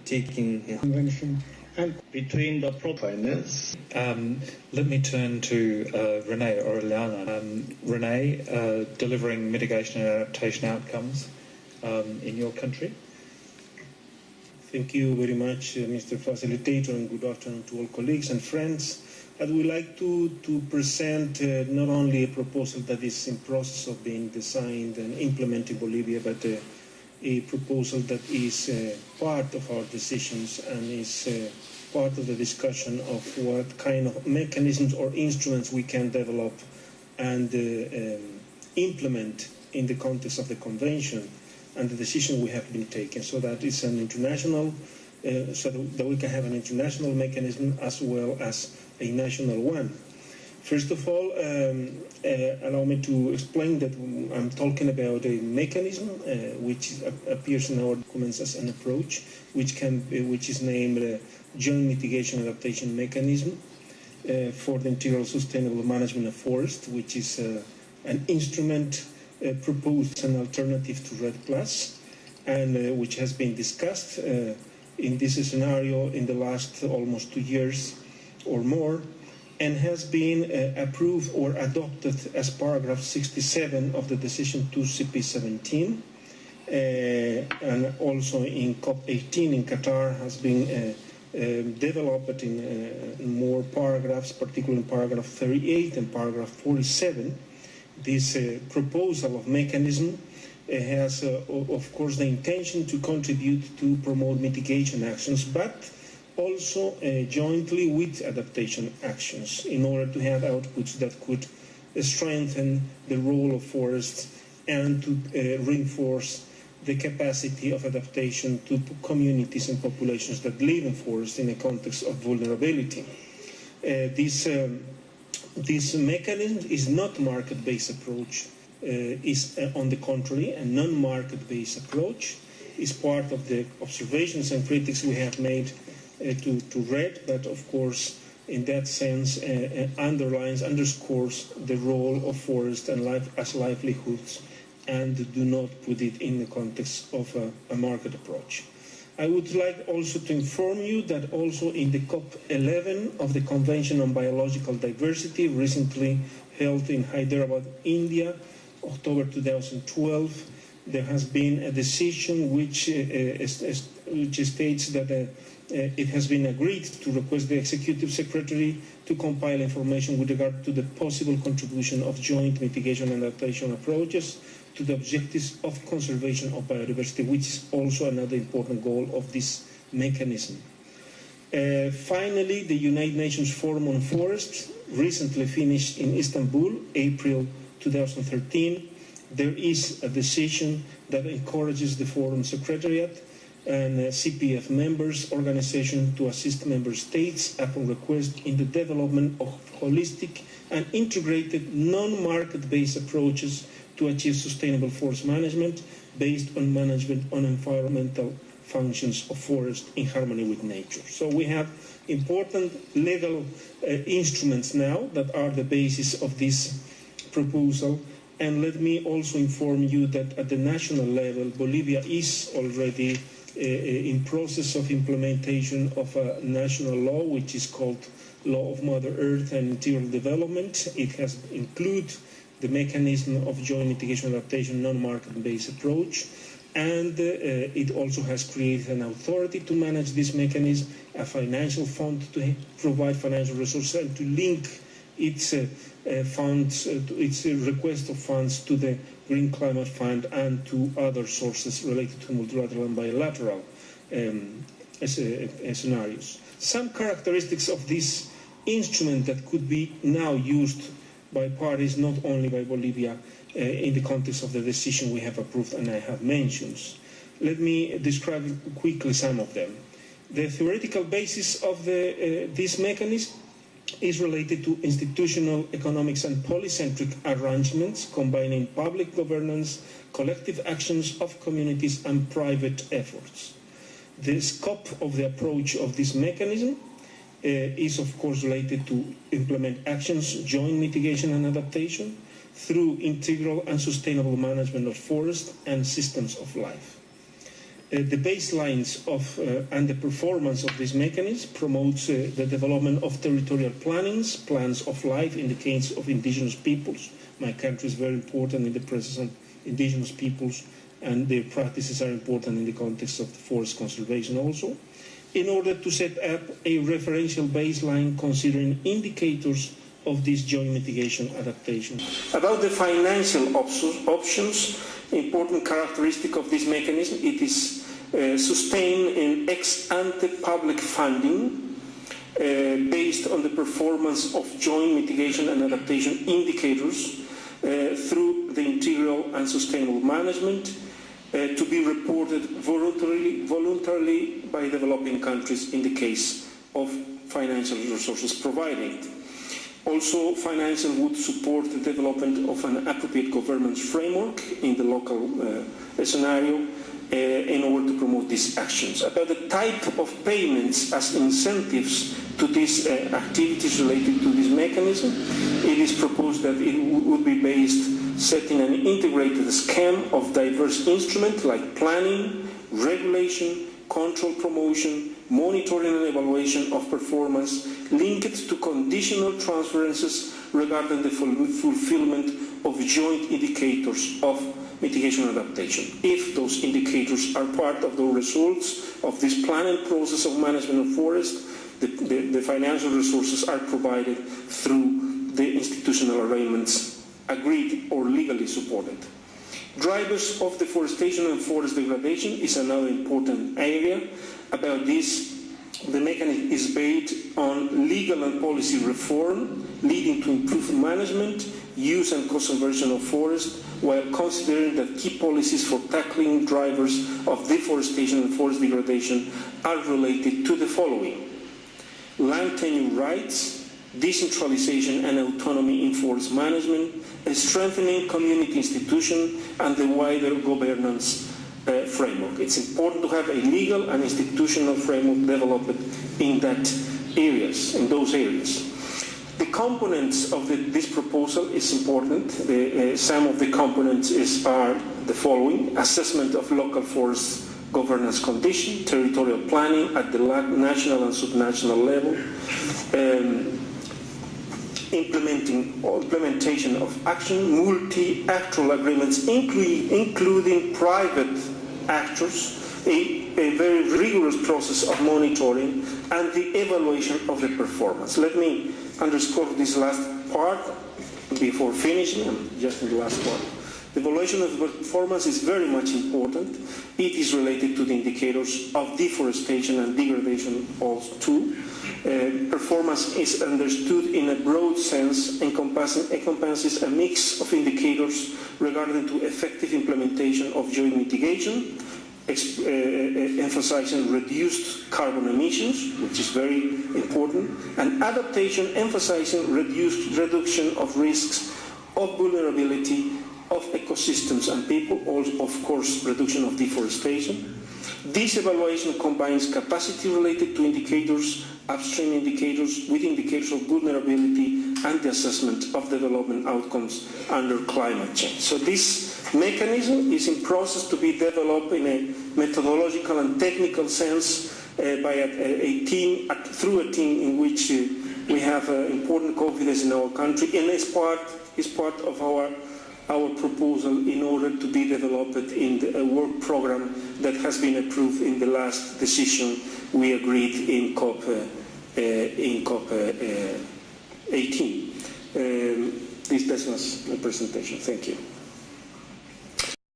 taking convention and between the finance. Let me turn to Renee Orellana. Renee, delivering mitigation and adaptation outcomes in your country. Thank you very much, Mr. Facilitator, and good afternoon to all colleagues and friends. I would like to present not only a proposal that is in process of being designed and implemented in Bolivia, but a proposal that is part of our decisions and is part of the discussion of what kind of mechanisms or instruments we can develop and implement in the context of the convention and the decision we have been taking. So that is an international, so that we can have an international mechanism as well as a national one. First of all, allow me to explain that I'm talking about a mechanism which appears in our documents as an approach, which is named Joint Mitigation Adaptation Mechanism for the Integral Sustainable Management of Forest, which is an instrument proposed as an alternative to REDD+, and which has been discussed in this scenario in the last almost 2 years or more, and has been approved or adopted as paragraph 67 of the decision 2CP17, and also in COP18 in Qatar has been developed in more paragraphs, particularly in paragraph 38 and paragraph 47. This proposal of mechanism has, of course, the intention to contribute to promote mitigation actions, but also jointly with adaptation actions in order to have outputs that could strengthen the role of forests and to reinforce the capacity of adaptation to communities and populations that live in forests in a context of vulnerability. This mechanism is not market-based approach, is on the contrary a non-market-based approach, is part of the observations and critics we have made to REDD, but of course in that sense underscores the role of forest and life as livelihoods and do not put it in the context of a market approach. I would like also to inform you that also in the COP11 of the Convention on Biological Diversity, recently held in Hyderabad, India, October 2012, there has been a decision which states that it has been agreed to request the Executive Secretary to compile information with regard to the possible contribution of joint mitigation and adaptation approaches to the objectives of conservation of biodiversity, which is also another important goal of this mechanism. Finally, the United Nations Forum on Forests recently finished in Istanbul, April 2013. There is a decision that encourages the Forum Secretariat and CPF members organization to assist member states upon request in the development of holistic and integrated non-market-based approaches to achieve sustainable forest management based on management on environmental functions of forest in harmony with nature. So we have important legal instruments now that are the basis of this proposal. And let me also inform you that at the national level, Bolivia is already in process of implementation of a national law, which is called Law of Mother Earth and Integral Development. It has included the mechanism of joint mitigation adaptation non-market-based approach, and it also has created an authority to manage this mechanism, a financial fund to provide financial resources and to link its funds, its request of funds to the Green Climate Fund and to other sources related to multilateral and bilateral scenarios. Some characteristics of this instrument that could be now used by parties, not only by Bolivia, in the context of the decision we have approved and I have mentioned. Let me describe quickly some of them. The theoretical basis of this mechanism is related to institutional, economics and polycentric arrangements combining public governance, collective actions of communities and private efforts. The scope of the approach of this mechanism is of course related to implement actions, joint mitigation and adaptation through integral and sustainable management of forests and systems of life. The baselines of and the performance of this mechanism promotes the development of territorial plans of life in the case of indigenous peoples. My country is very important in the presence of indigenous peoples, and their practices are important in the context of the forest conservation also, in order to set up a referential baseline considering indicators of this joint mitigation adaptation. About the financial options, important characteristic of this mechanism, it is sustained in ex-ante public funding based on the performance of joint mitigation and adaptation indicators through the integral and sustainable management to be reported voluntarily by developing countries in the case of financial resources provided. Also, financial would support the development of an appropriate governance framework in the local scenario in order to promote these actions. About the type of payments as incentives to these activities related to this mechanism, it is proposed that it would be based setting an integrated scheme of diverse instruments like planning, regulation, control, promotion, monitoring and evaluation of performance linked to conditional transferences regarding the fulfillment of joint indicators of mitigation and adaptation. If those indicators are part of the results of this planning process of management of forest, the financial resources are provided through the institutional arrangements agreed or legally supported. Drivers of deforestation and forest degradation is another important area. About this, the mechanism is based on legal and policy reform, leading to improved management, use and conservation of forests, while considering that key policies for tackling drivers of deforestation and forest degradation are related to the following: land tenure rights, decentralization and autonomy in forest management, strengthening community institutions, and the wider governance framework. It's important to have a legal and institutional framework developed in those areas. The components of this proposal is important. Some of the components are the following: assessment of local forest governance condition, territorial planning at the national and subnational level, implementation of action, multi-actoral agreements, including private actors, a very rigorous process of monitoring, and the evaluation of the performance. Let me underscore this last part before finishing. I'm just in the last part. The evaluation of the performance is very much important. It is related to the indicators of deforestation and degradation also too. Performance is understood in a broad sense, encompasses a mix of indicators regarding to effective implementation of joint mitigation, emphasizing reduced carbon emissions, which is very important, and adaptation, emphasizing reduction of risks of vulnerability of ecosystems and people, also, of course, reduction of deforestation. This evaluation combines capacity related to indicators, upstream indicators, with indicators of vulnerability and the assessment of development outcomes under climate change. So this mechanism is in process to be developed in a methodological and technical sense by a team, through a team in which we have important confidence in our country, and is part of our proposal in order to be developed in a work program that has been approved in the last decision we agreed in COP 18. This was my presentation. Thank you.